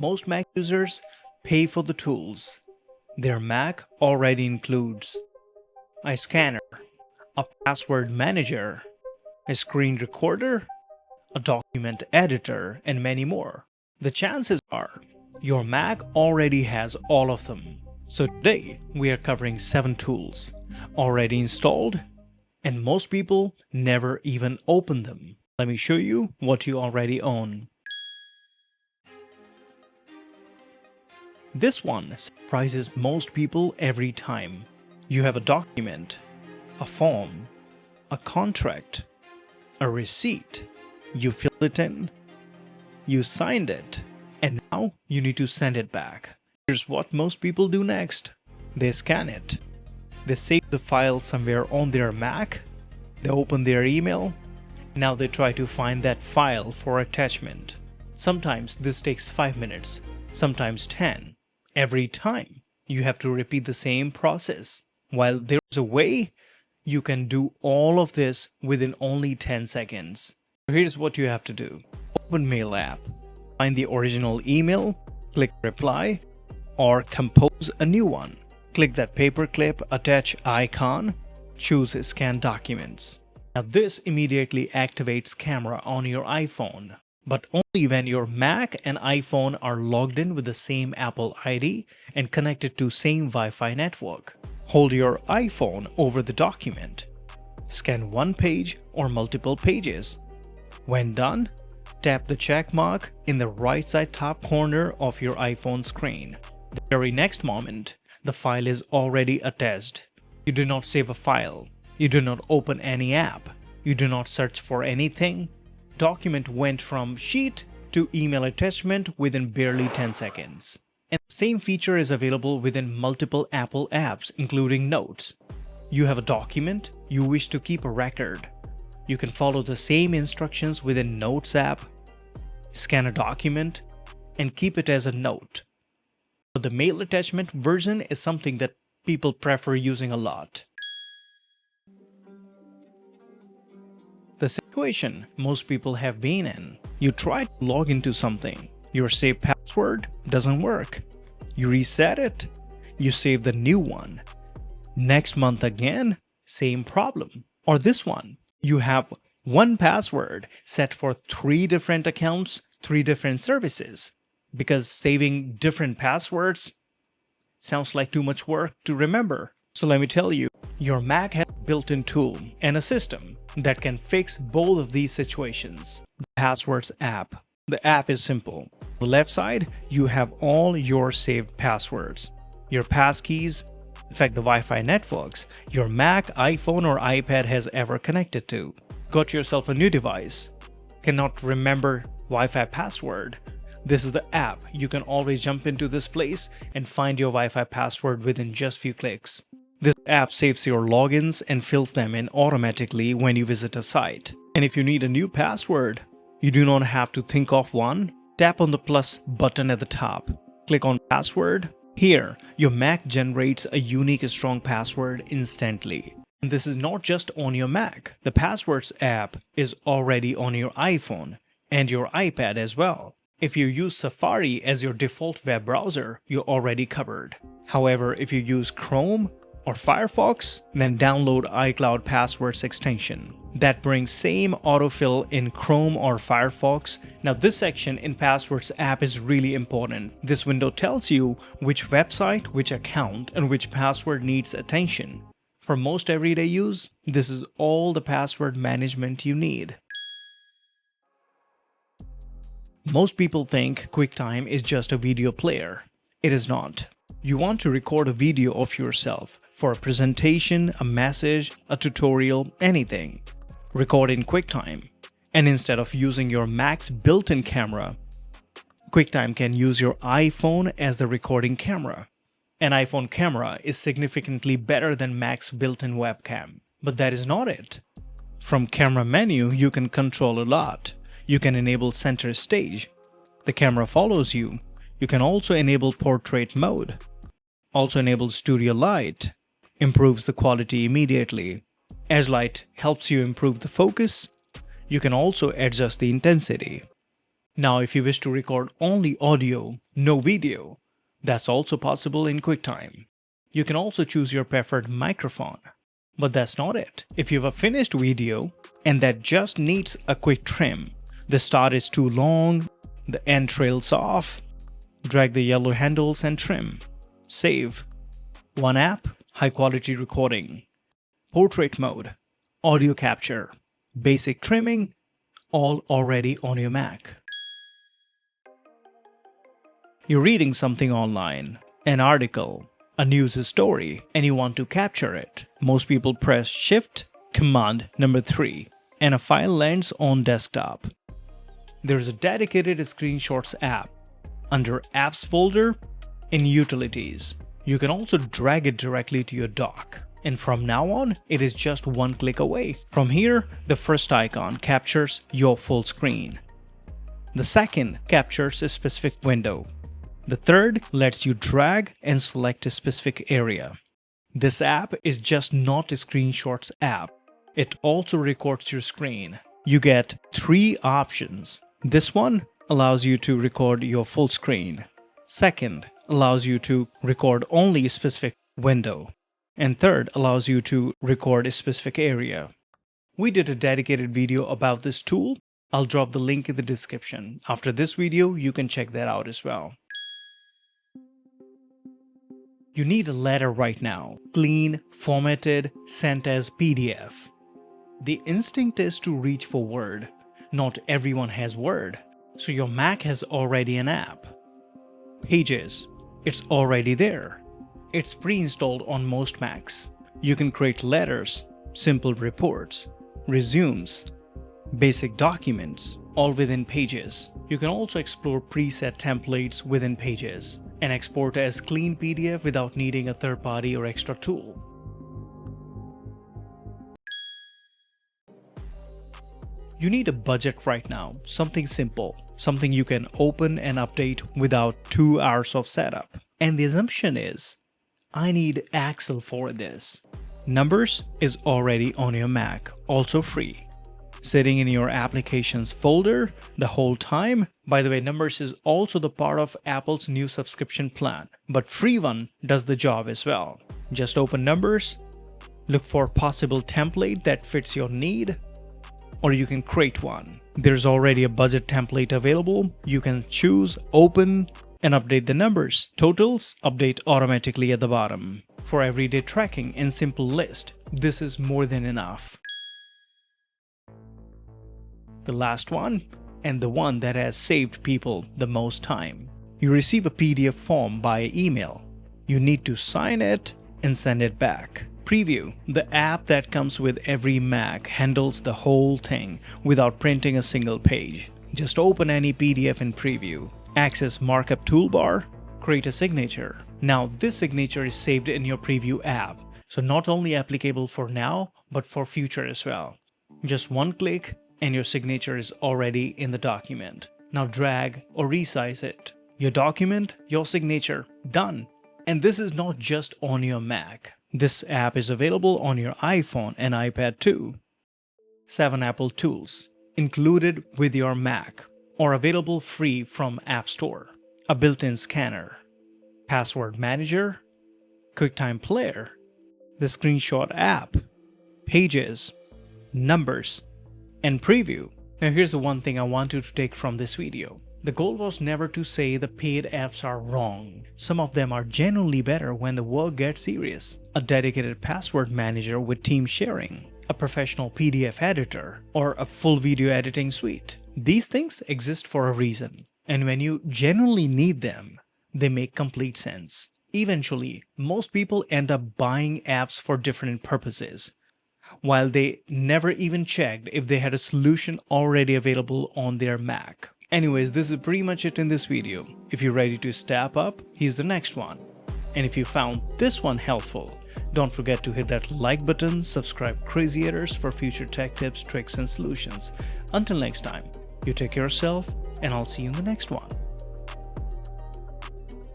Most Mac users pay for the tools. Their Mac already includes a scanner, a password manager, a screen recorder, a document editor, and many more. The chances are your Mac already has all of them. So today we are covering 7 tools already installed, and most people never even open them. Let me show you what you already own. This one surprises most people every time. You have a document, a form, a contract, a receipt. You filled it in, you signed it, and now you need to send it back. Here's what most people do next. They scan it. They save the file somewhere on their Mac. They open their email. Now they try to find that file for attachment. Sometimes this takes 5 minutes, sometimes 10. Every time you have to repeat the same process. While there's a way you can do all of this within only 10 seconds. So here's what you have to do. Open Mail app, find the original email, click reply, or compose a new one. Click that paperclip attach icon, choose scan documents. Now this immediately activates camera on your iPhone, but only when your Mac and iPhone are logged in with the same Apple ID and connected to same Wi-Fi network. Hold your iPhone over the document. Scan one page or multiple pages. When done, tap the check mark in the right side top corner of your iPhone screen. The very next moment, the file is already attached. You do not save a file. You do not open any app. You do not search for anything. Document went from sheet to email attachment within barely 10 seconds. And the same feature is available within multiple Apple apps, including Notes. You have a document, you wish to keep a record. You can follow the same instructions within Notes app, scan a document, and keep it as a note. But the mail attachment version is something that people prefer using a lot. The situation most people have been in. You try to log into something. Your saved password doesn't work. You reset it. You save the new one. Next month again, same problem. Or this one. You have one password set for 3 different accounts, 3 different services. Because saving different passwords sounds like too much work to remember. So let me tell you, your Mac has a built-in tool and a system that can fix both of these situations. The Passwords app. The app is simple. On the left side, you have all your saved passwords, your passkeys, in fact the Wi-Fi networks your Mac, iPhone or iPad has ever connected to. Got yourself a new device, cannot remember Wi-Fi password. This is the app. You can always jump into this place and find your Wi-Fi password within just few clicks. This app saves your logins and fills them in automatically when you visit a site. And if you need a new password, you do not have to think of one. Tap on the plus button at the top. Click on password. Here, your Mac generates a unique strong password instantly. And this is not just on your Mac. The Passwords app is already on your iPhone and your iPad as well. If you use Safari as your default web browser, you're already covered. However, if you use Chrome or Firefox, then download iCloud Passwords extension. That brings same autofill in Chrome or Firefox. Now this section in Passwords app is really important. This window tells you which website, which account, and which password needs attention. For most everyday use, this is all the password management you need. Most people think QuickTime is just a video player. It is not. You want to record a video of yourself for a presentation, a message, a tutorial, anything. Record in QuickTime. And instead of using your Mac's built-in camera, QuickTime can use your iPhone as the recording camera. An iPhone camera is significantly better than Mac's built-in webcam. But that is not it. From camera menu, you can control a lot. You can enable center stage. The camera follows you. You can also enable portrait mode. Also enable studio light. Improves the quality immediately. Edge light helps you improve the focus. You can also adjust the intensity. Now, if you wish to record only audio, no video, that's also possible in QuickTime. You can also choose your preferred microphone. But that's not it. If you have a finished video and that just needs a quick trim, the start is too long, the end trails off, drag the yellow handles and trim. Save. One app, high quality recording. Portrait mode, audio capture, basic trimming, all already on your Mac. You're reading something online, an article, a news story, and you want to capture it. Most people press Shift, Command number 3, and a file lands on desktop. There's a dedicated screenshots app under Apps folder in Utilities. You can also drag it directly to your dock. And from now on, it is just one click away. From here, the first icon captures your full screen. The second captures a specific window. The third lets you drag and select a specific area. This app is just not a screenshots app. It also records your screen. You get 3 options. This one allows you to record your full screen. Second allows you to record only a specific window. And third allows you to record a specific area. We did a dedicated video about this tool. I'll drop the link in the description. After this video, you can check that out as well. You need a letter right now, clean, formatted, sent as PDF. The instinct is to reach for Word. Not everyone has Word, so your Mac has already an app. Pages, it's already there. It's pre-installed on most Macs. You can create letters, simple reports, resumes, basic documents, all within Pages. You can also explore preset templates within Pages and export as clean PDF without needing a third party or extra tool. You need a budget right now, something simple, something you can open and update without 2 hours of setup. And the assumption is, I need Excel for this. Numbers is already on your Mac, also free. Sitting in your applications folder the whole time. By the way, Numbers is also the part of Apple's new subscription plan, but free one does the job as well. Just open Numbers, look for a possible template that fits your need, or you can create one. There's already a budget template available. You can choose, open, and update the numbers. Totals update automatically at the bottom. For everyday tracking and simple list, this is more than enough. The last one, and the one that has saved people the most time. You receive a PDF form by email. You need to sign it and send it back. Preview, the app that comes with every Mac, handles the whole thing without printing a single page. Just open any PDF in Preview. Access markup toolbar, create a signature. Now this signature is saved in your Preview app, so not only applicable for now, but for future as well. Just one click and your signature is already in the document. Now drag or resize it. Your document, your signature, done. And this is not just on your Mac. This app is available on your iPhone and iPad too. 7 Apple tools, included with your Mac, or available free from App Store. A built-in scanner, password manager, QuickTime player, the screenshot app, Pages, Numbers, and Preview. Now here's the one thing I want you to take from this video. The goal was never to say the paid apps are wrong. Some of them are genuinely better when the work gets serious. A dedicated password manager with team sharing, a professional PDF editor, or a full video editing suite. These things exist for a reason. And when you genuinely need them, they make complete sense. Eventually, most people end up buying apps for different purposes, while they never even checked if they had a solution already available on their Mac. Anyways, this is pretty much it in this video. If you're ready to step up, here's the next one. And if you found this one helpful, don't forget to hit that like button, subscribe Crazyators for future tech tips, tricks, and solutions. Until next time, you take care of yourself, and I'll see you in the next one.